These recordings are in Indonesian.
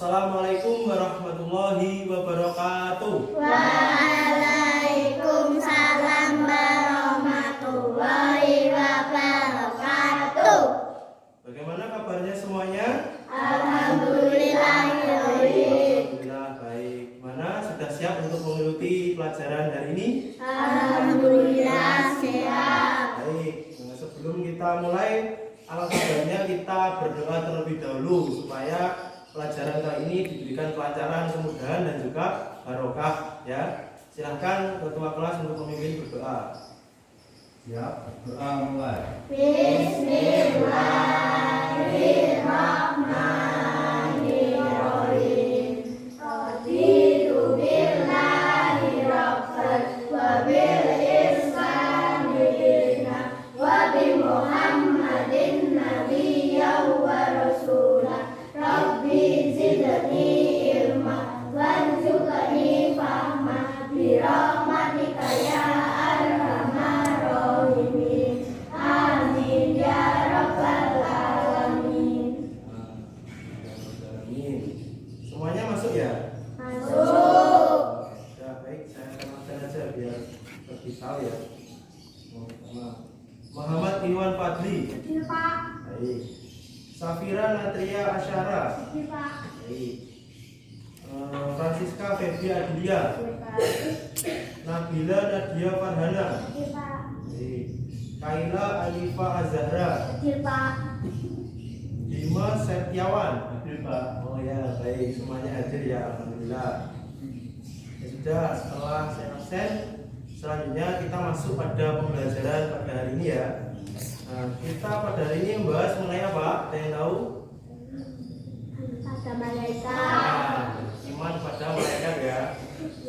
Assalamualaikum warahmatullahi wabarakatuh. Waalaikumsalam warahmatullahi wabarakatuh. Bagaimana kabarnya semuanya? Alhamdulillah. Alhamdulillah baik. Mana sudah siap untuk mengikuti pelajaran hari ini? Alhamdulillah siap. Baik. Nah, sebelum kita mulai, alangkah baiknya kita berdoa terlebih dahulu supaya pelajaran kali ini diberikan kelancaran, kemudahan dan juga barokah ya. Silahkan ketua kelas untuk memimpin berdoa. Siap, berdoa mulai. Bismillahirrahmanirrahim. Raditu billahi rabban wa bil islami dinan wa bi Muhammadin nabiyyan wa rasulah. Rabbi zidni ilma warzuqni fahma bi rahmatika ya arhamar rahimin. Amin ya rabbal alamin. Amin. Semuanya masuk ya? Masuk. Ya baik, saya tambahkan aja biar lebih tahu ya. Muhammad Iwan Fadli. Iya, Pak. Baik. Safira Natria Asyara. Iya, Pak. Baik. Francisca Febri Adilia. Iya, Pak. Nabila Nadia Farhana. Iya, Pak. Baik. Kaila Alifa Azhara. Iya, Pak. Bima Setiawan. Hadir Pak. Oh ya, baik, semuanya hadir ya, alhamdulillah. Ya sudah, setelah saya absen, selanjutnya kita masuk pada pembelajaran pada hari ini ya. Nah, kita pada hari ini membahas mengenai apa? Ada yang tahu? Pada malaikat. Nah, iman pada malaikat ya.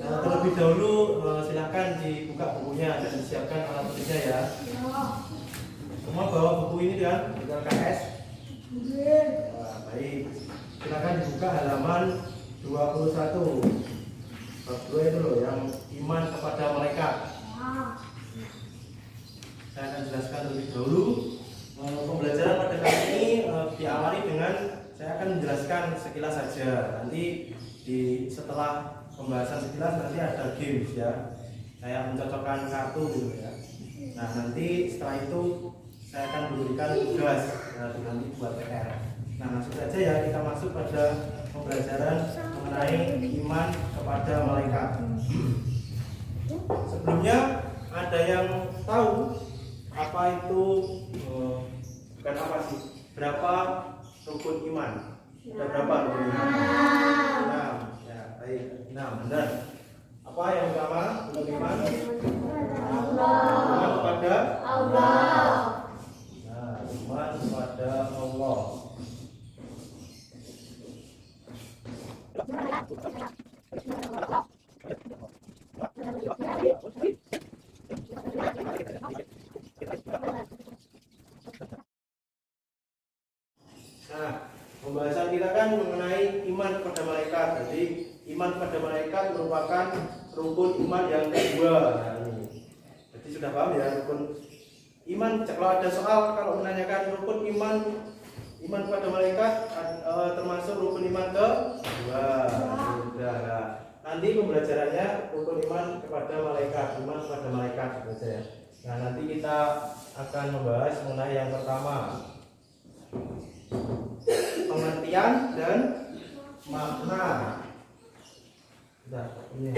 Nah, terlebih dahulu silakan dibuka bukunya dan disiapkan alat tulisnya ya. Semua bawa buku ini kan, buku LKS. Wah, baik. Silakan dibuka halaman 21. Bab 2 itu loh yang iman kepada malaikat. Saya akan jelaskan lebih dahulu. Pembelajaran pada kali ini diawali dengan saya akan menjelaskan sekilas saja. Nanti setelah pembahasan sekilas nanti ada games ya. Saya mencocokkan kartu gitu ya. Nah, nanti setelah itu saya akan memberikan tugas nanti buat PR. Nah, langsung saja ya kita masuk pada pembelajaran mengenai iman kepada malaikat. Sebelumnya ada yang tahu apa itu bukan apa sih? Berapa rukun iman? Ada berapa rukun iman? 6. Ya, baik. 6 benar. Apa yang pertama rukun iman? Iman kepada Allah. Nah, iman kepada Allah. Nah, pembahasan kita kan mengenai iman kepada malaikat. Jadi, iman kepada malaikat merupakan rukun iman yang kedua. Nah, ini. Jadi sudah paham ya rukun iman. Kalau ada soal kalau menanyakan rukun iman kepada malaikat termasuk rukun iman kedua. Sudah. Nah, nanti pembelajarannya rukun iman kepada malaikat saja ya. Nah, nanti kita akan membahas mengenai yang pertama. Pengertian dan makna. Sudah, ini.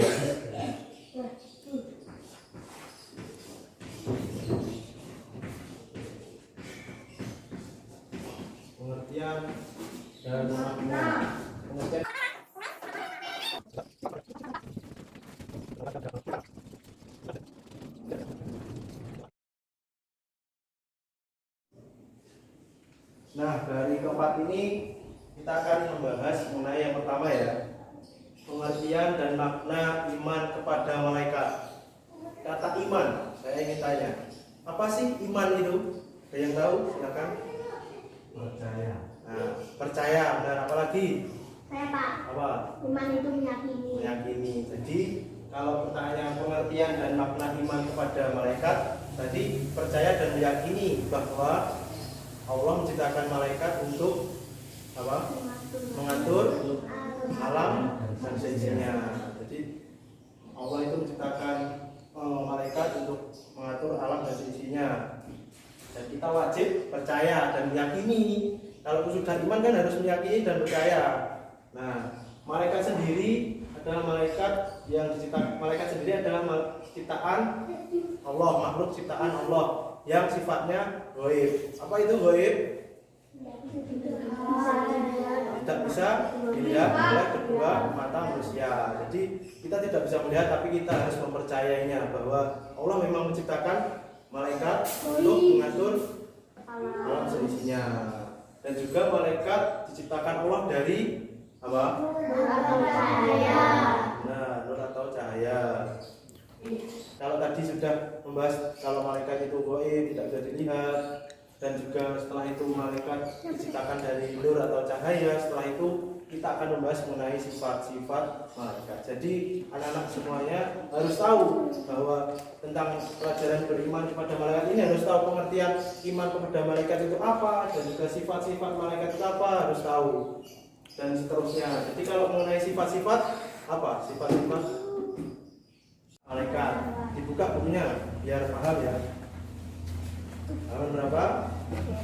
Pengertian dan makna. Pengertian. Nah, dari keempat ini kita akan membahas mengenai yang pertama ya. Pengertian dan makna iman kepada malaikat. Kata iman, saya ingin tanya, apa sih iman itu? Ada yang tahu? Silakan. Percaya. Nah, percaya, benar. Apa lagi? Saya, Pak. Apa? Iman itu meyakini. Meyakini. Jadi kalau pertanyaan pengertian dan makna iman kepada malaikat, tadi percaya dan meyakini bahwa Allah menciptakan malaikat untuk apa? Mengatur alam dan seisinya. Jadi Allah itu menciptakan malaikat untuk mengatur alam dan seisinya. Dan kita wajib percaya dan meyakini. Kalau sudah iman kan harus meyakini dan percaya. Nah, malaikat sendiri adalah malaikat yang diciptakan. Malaikat sendiri adalah ciptaan Allah, makhluk ciptaan Allah yang sifatnya gaib. Apa itu gaib? Tidak bisa dilihat oleh kedua mata manusia. Jadi kita tidak bisa melihat, tapi kita harus mempercayainya bahwa Allah memang menciptakan malaikat untuk mengatur alam seisinya. Dan juga malaikat diciptakan Allah dari apa? Nah, nur atau cahaya. Kalau tadi sudah membahas kalau malaikat itu gaib, tidak bisa dilihat, dan juga setelah itu malaikat diciptakan dari nur atau cahaya. Setelah itu kita akan membahas mengenai sifat-sifat malaikat. Jadi anak-anak semuanya harus tahu bahwa tentang pelajaran beriman kepada malaikat ini, harus tahu pengertian iman kepada malaikat itu apa, dan juga sifat-sifat malaikat itu apa, harus tahu, dan seterusnya. Jadi kalau mengenai sifat-sifat apa? Sifat-sifat malaikat. Dibuka bukunya biar paham ya. Halaman berapa?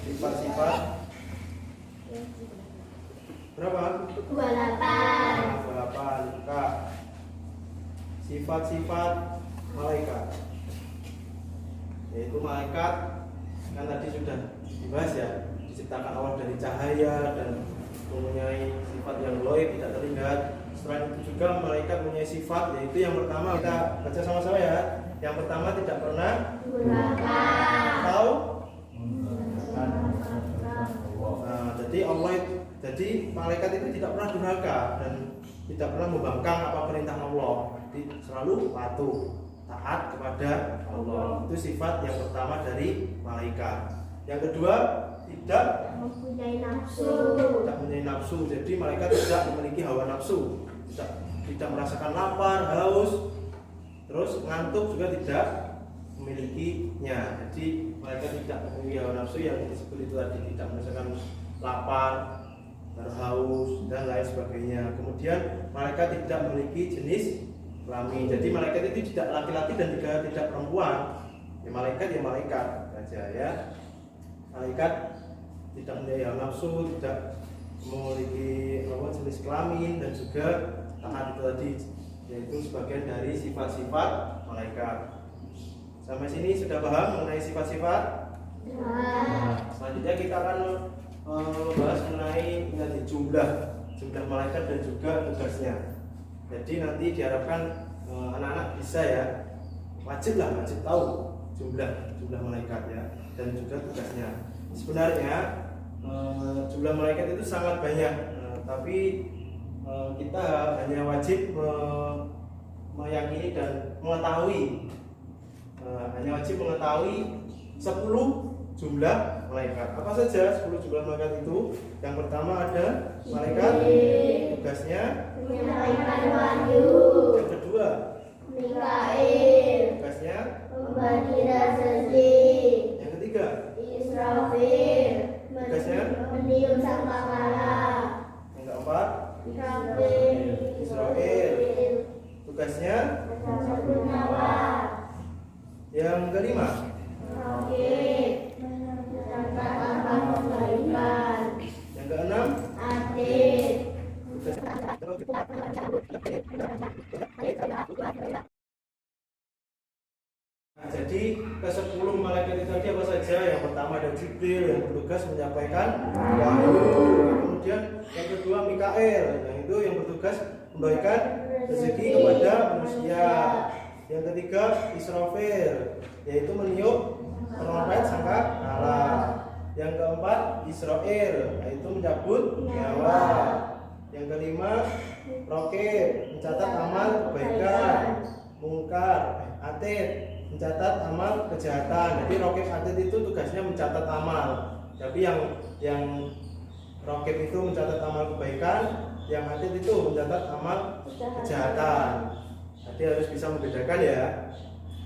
Sifat-sifat berapa? 28. Buka. Sifat-sifat malaikat. Yaitu malaikat kan tadi sudah dibahas ya, diciptakan Allah dari cahaya dan mempunyai sifat yang gaib, tidak terlihat. Selain itu juga malaikat mempunyai sifat, yaitu yang pertama, kita baca sama-sama ya. Yang pertama, tidak pernah tahu. Jadi malaikat itu tidak pernah durhaka dan tidak pernah membangkang apa perintah Allah. Jadi selalu patuh, taat kepada Allah. Itu sifat yang pertama dari malaikat. Yang kedua, tidak mempunyai nafsu. Jadi malaikat tidak memiliki hawa nafsu, tidak merasakan lapar, haus, terus ngantuk juga tidak memilikinya. Jadi malaikat tidak memiliki hawa nafsu yang disebut itu tadi, tidak merasakan lapar, haus dan lain sebagainya. Kemudian malaikat tidak memiliki jenis kelamin. Jadi malaikat itu tidak laki-laki dan juga tidak perempuan. Ya malaikat saja ya. Malaikat tidak memiliki hawa nafsu, tidak memiliki jenis kelamin, dan juga taat itu tadi, yaitu sebagian dari sifat-sifat malaikat. Sampai sini sudah paham mengenai sifat-sifat? Selanjutnya kita akan membahas mengenai jumlah malaikat dan juga tugasnya. Jadi nanti diharapkan anak-anak bisa ya, wajib tahu jumlah malaikat ya, dan juga tugasnya. Sebenarnya jumlah malaikat itu sangat banyak, tapi kita hanya wajib meyakini dan mengetahui, 10 jumlah malaikat. Apa saja 10 jumlah malaikat itu? Yang pertama ada malaikat tugasnya menyampaikan wahyu. Yang kedua, Mikail tugasnya membagi rezeki. Yang ketiga, Israfil tugasnya meniup sangkakala. Yang keempat, Israfil tugasnya mencabut nyawa. Yang kelima, Rokib mencatat angka kebaikan. yang keenam, Adil jadi ke-10 malaikat itu tadi apa saja? Yang pertama ada Jibril yang bertugas menyampaikan wahyu. Kemudian yang kedua Mikail, yang itu yang bertugas memberikan rezeki kepada manusia. Yang ketiga Israfil, yaitu meniup trompet sangkakala. Yang keempat Israel, yaitu mencabut nyawa. Yang kelima Rokib, mencatat amal kebaikan. Mungkar, Atid, mencatat amal kejahatan. Jadi Rokib Atid itu tugasnya mencatat amal. Tapi yang Rokib itu mencatat amal kebaikan, yang Atid itu mencatat amal kejahatan. Jadi harus bisa membedakan ya.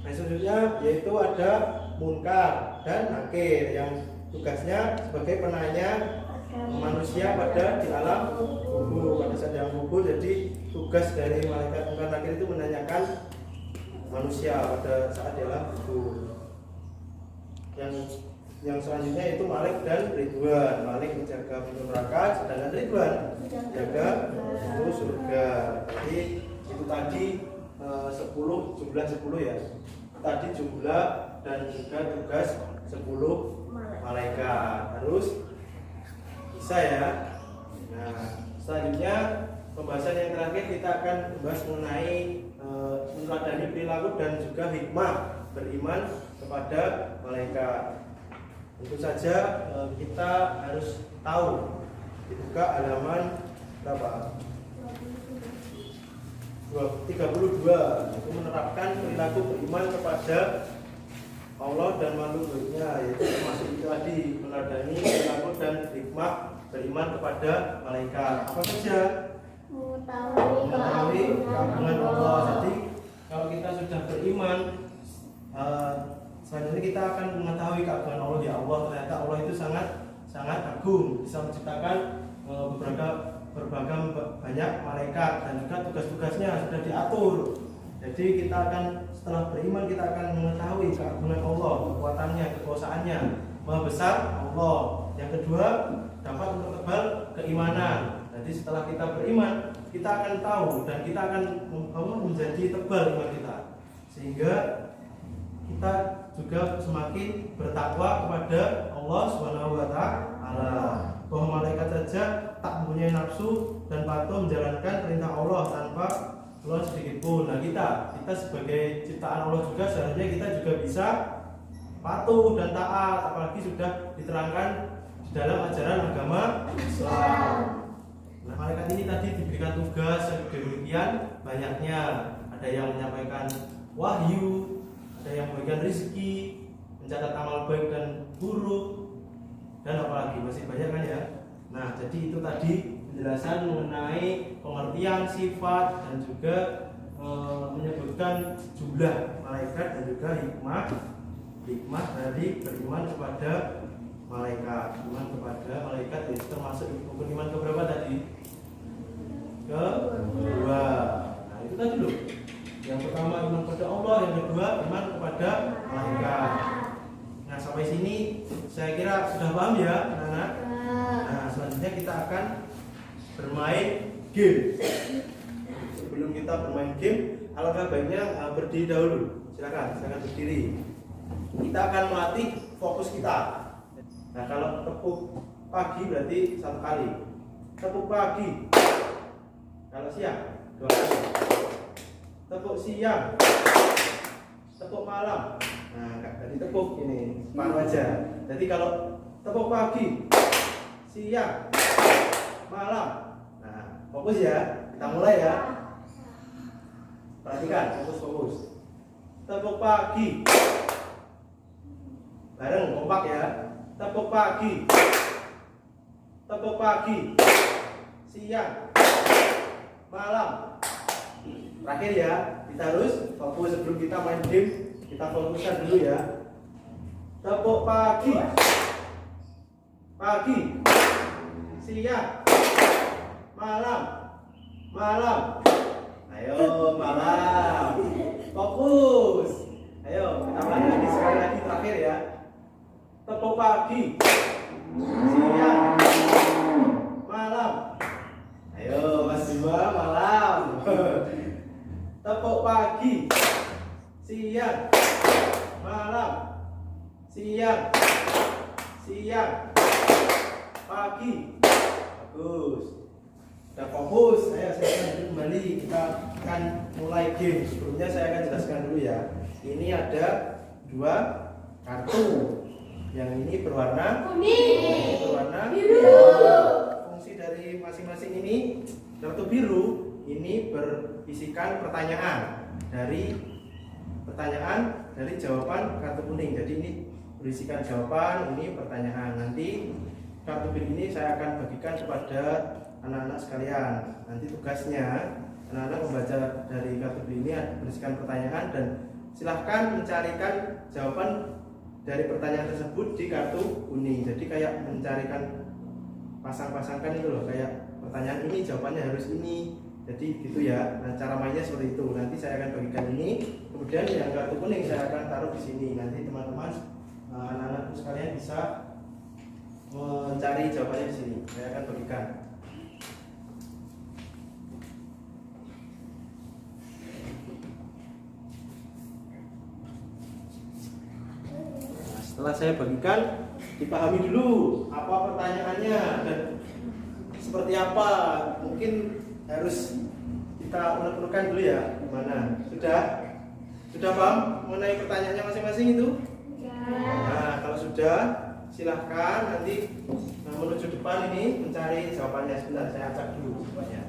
Nah selanjutnya yaitu ada Munkar dan Nakir yang tugasnya sebagai penanya manusia pada di alam kubur, pada saat yang kubur. Jadi tugas dari malaikat mungkar nakir itu menanyakan manusia pada saat di alam kubur. Yang selanjutnya itu Malik dan Ridwan. Malik menjaga pintu neraka, sedangkan Ridwan menjaga pintu surga. Jadi itu tadi 10 jumlah 10 ya. Tadi jumlah dan juga tugas 10 malaikat. Harus bisa ya. Nah, selanjutnya pembahasan yang terakhir kita akan membahas mengenai meneladani perilaku dan juga hikmah beriman kepada malaikat. Tentu saja kita harus tahu. Dibuka halaman berapa? 32. Itu menerapkan perilaku beriman kepada Allah dan makhluknya, yaitu termasuk itu tadi meneladani perilaku dan hikmah beriman kepada malaikat. Apa saja? Mengetahui keagungan Allah. Jadi kalau kita sudah beriman, selanjutnya kita akan mengetahui keagungan Allah. Ya Allah, ternyata Allah itu sangat agung, bisa menciptakan berbagai banyak malaikat dan juga tugas-tugasnya sudah diatur. Jadi kita akan setelah beriman kita akan mengetahui keagungan Allah, kekuatannya, kekuasaannya, maha besar Allah. Yang kedua, dapat mempertebal keimanan. Jadi setelah kita beriman, kita akan tahu dan kita akan menjadi tebal iman kita, sehingga kita juga semakin bertakwa kepada Allah Subhanahu wa taala. Bahwa malaikat saja tak mempunyai nafsu dan patuh menjalankan perintah Allah tanpa keluar sedikit pun. Nah, kita sebagai ciptaan Allah juga seharusnya kita juga bisa patuh dan taat, apalagi sudah diterangkan di dalam ajaran agama Islam. Nah, malaikat ini tadi diberikan tugas yang demikian banyaknya. Ada yang menyampaikan wahyu, ada yang memberikan rezeki, mencatat amal baik dan buruk, dan apalagi masih banyak kan ya. Nah, jadi itu tadi penjelasan mengenai pengertian sifat dan juga menyebutkan jumlah malaikat dan juga hikmah dari beriman kepada malaikat. Iman kepada malaikat itu termasuk rukun iman keberapa tadi? Kedua. Nah, itu tadi loh. Yang pertama iman kepada Allah, yang kedua iman kepada malaikat. Nah, sampai sini saya kira sudah paham ya, anak-anak. Nah, selanjutnya kita akan bermain game. Sebelum kita bermain game, alangkah baiknya berdiri dahulu. Silakan berdiri. Kita akan melatih fokus kita. Nah, kalau tepuk pagi berarti 1 kali. Tepuk pagi. Kalau siang 2 kali. Tepuk siang. Tepuk malam. Nah, jadi tepuk ini paru aja. Jadi kalau tepuk pagi, siang, malam. Nah, fokus ya. Kita mulai ya. Perhatikan, fokus. Tepuk pagi. Bareng kompak ya. Tepuk pagi. Tepuk pagi. Siang. Malam. Terakhir ya, kita harus fokus sebelum kita main game. Kita fokuskan dulu ya. Tepuk pagi. Pagi. Siang. Malam. Malam. Ayo malam. Fokus. Ayo kita ulangi lagi sekali lagi terakhir ya. Tepuk pagi. Siang. Malam. Ayo Mas Bima malam. Tepuk pagi. Siang, malam, siang, pagi. Bagus. Sudah fokus. Saya akan kembali. Kita akan mulai game. Sebelumnya saya akan jelaskan dulu ya. Ini ada 2 kartu. Yang ini berwarna kuning, ini berwarna biru. Fungsi dari masing-masing ini, kartu biru ini berisikan pertanyaan dari jawaban kartu kuning. Jadi ini berisikan jawaban, ini pertanyaan. Nanti kartu biru ini saya akan bagikan kepada anak-anak sekalian. Nanti tugasnya anak-anak membaca dari kartu biru ini berisikan pertanyaan dan silahkan mencarikan jawaban dari pertanyaan tersebut di kartu kuning. Jadi kayak mencarikan pasang-pasangkan itu loh, kayak pertanyaan ini jawabannya harus ini. Jadi gitu ya. Nah, cara mainnya seperti itu. Nanti saya akan bagikan ini, kemudian yang kartu kuning saya akan taruh di sini. Nanti teman-teman anak-anakku sekalian bisa mencari jawabannya di sini. Saya akan bagikan. Nah, setelah saya bagikan, dipahami dulu apa pertanyaannya dan seperti apa. Mungkin harus kita unek-unekan dulu ya. Gimana? Sudah paham mengenai pertanyaannya masing-masing itu? Nah, kalau sudah, silahkan nanti menuju depan ini mencari jawabannya. Sebentar, saya acak dulu jawabannya.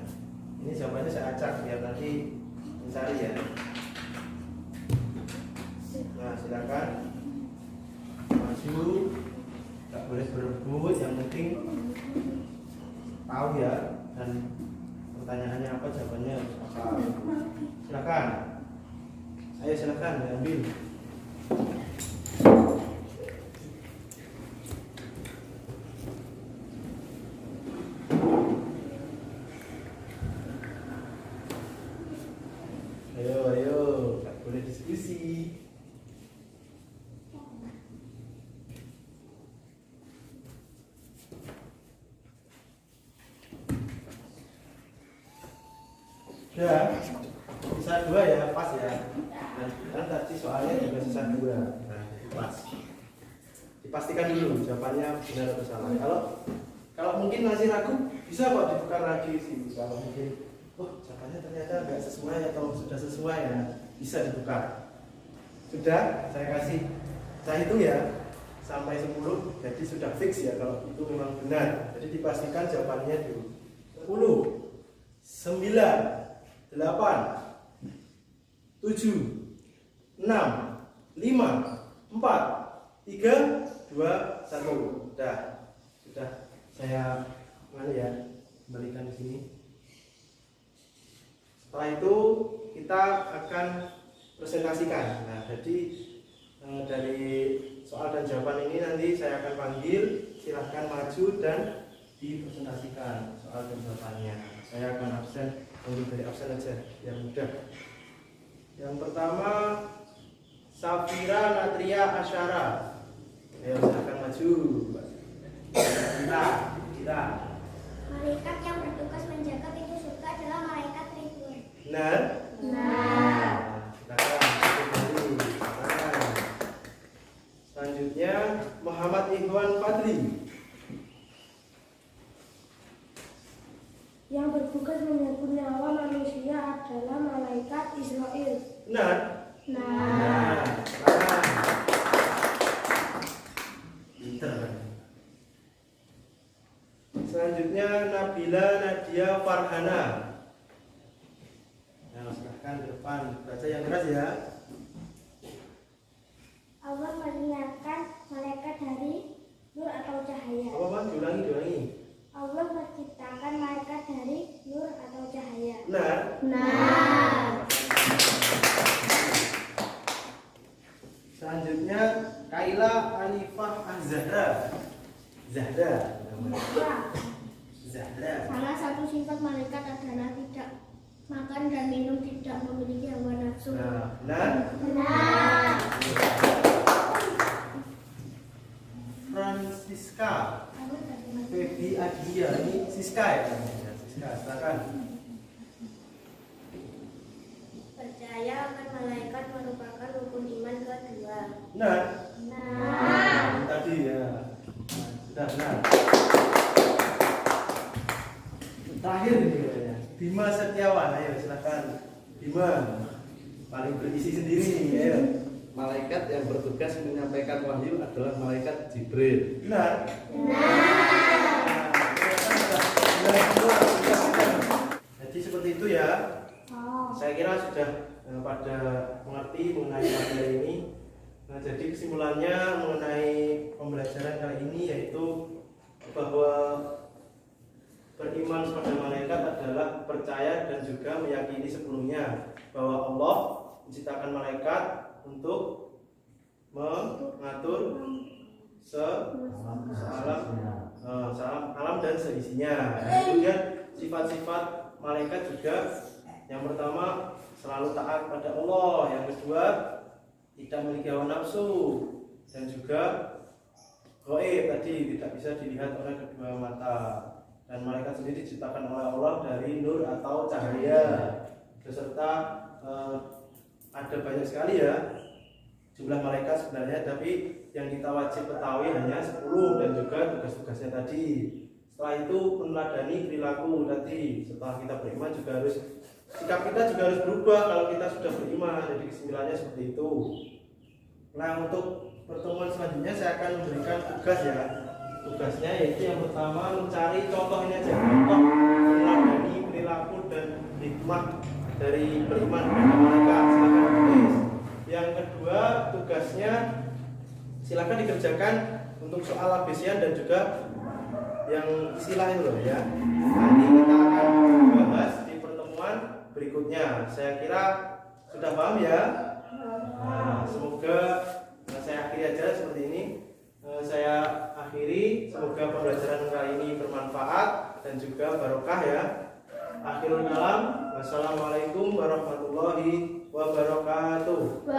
Ini jawabannya saya acak biar nanti mencari ya. Nah, silahkan maju, tak boleh berebut, yang penting tahu ya, dan pertanyaannya apa, jawabannya apa. Silahkan, ayo silahkan diambil. Ayo, tak boleh diskusi. Ya, sisa 2 ya, pas ya. Dan tadi soalnya juga sisa 2. Nah, itu pas. Dipastikan dulu jawabannya benar atau salah. Kalau mungkin masih ragu, bisa kok ditukar lagi sih. Kalau mungkin, jawabannya ternyata nggak sesuai atau sudah sesuai ya, bisa ditukar. Sudah, saya kasih. Saya hitung ya, sampai 10. Jadi sudah fix ya kalau itu memang benar. Jadi dipastikan jawabannya dulu. 10, 9, 8, 7, 6, 5, 4, 3, 2, 1. Sudah saya kembalikan di sini. Setelah itu kita akan presentasikan. Nah, jadi dari soal dan jawaban ini nanti saya akan panggil, silahkan maju dan dipresentasikan soal dan jawabannya. Saya akan absen, ambil dari absen aja yang mudah. Yang pertama, Safira Natria Asyara. Ayo silahkan maju. Kita. Malaikat yang bertugas menjaga pintu surga adalah malaikat Ridwan. Benar? Benar. Selanjutnya Muhammad Ikhwan Fadli. Yang bertugas menyangkut nyawa manusia adalah malaikat Israel. Benar? Nah. Pinter. Selanjutnya Nabila Nadia Farhana. Nah, silahkan ke depan, baca yang keras ya. Allah menyiapkan malaikat dari nur atau cahaya. Apa Mas? Diulangi. Allah menciptakan malaikat dari nur atau cahaya. Benar? Benar. Selanjutnya Kaila Alifah Az-Zahra. Zahra. Salah satu sifat malaikat adalah tidak makan dan minum, tidak memiliki hawa nafsu. Nah, benar? Benar. Francisca Febi Adia, ini Siska ya namanya. Siska, silakan. Percaya akan malaikat merupakan rukun iman kedua. Benar? Benar. Tadi ya. Sudah benar. Terakhir ini kayaknya. Bima Setiawan, ayo silakan. Bima paling berisi sendiri nih, ayo. Malaikat yang bertugas menyampaikan wahyu adalah malaikat Jibril. Benar? Benar. Jadi seperti itu ya. Oh. Saya kira sudah pada mengerti mengenai materi ini. Nah, jadi kesimpulannya mengenai pembelajaran kali ini yaitu bahwa beriman pada malaikat adalah percaya dan juga meyakini sebelumnya bahwa Allah menciptakan malaikat untuk mengatur sealam alam dan seisinya. Kemudian sifat-sifat malaikat juga, yang pertama selalu taat pada Allah, yang kedua tidak memiliki hawa nafsu, dan juga gaib tadi tidak bisa dilihat oleh kedua mata. Dan malaikat sendiri diciptakan oleh Allah dari nur atau cahaya, beserta ada banyak sekali ya jumlah malaikat sebenarnya, tapi yang kita wajib ketahui hanya 10, dan juga tugas-tugasnya tadi. Setelah itu meneladani perilaku tadi. Setelah kita beriman juga harus, sikap kita juga harus berubah kalau kita sudah beriman. Jadi kesimpulannya seperti itu. Nah, untuk pertemuan selanjutnya saya akan memberikan tugas ya. Tugasnya yaitu yang pertama mencari contoh, ini aja, contoh meneladani perilaku dan hikmah dari beriman kepada malaikat. Silakan tulis. Yang kedua tugasnya silakan dikerjakan untuk soal abesian dan juga yang istilah itu loh ya. Nanti kita akan bahas di pertemuan berikutnya. Saya kira sudah paham ya. Nah, semoga saya akhiri aja seperti ini. Saya akhiri, semoga pembelajaran kali ini bermanfaat dan juga barokah ya. Akhirul kalam, wassalamualaikum warahmatullahi wabarakatuh.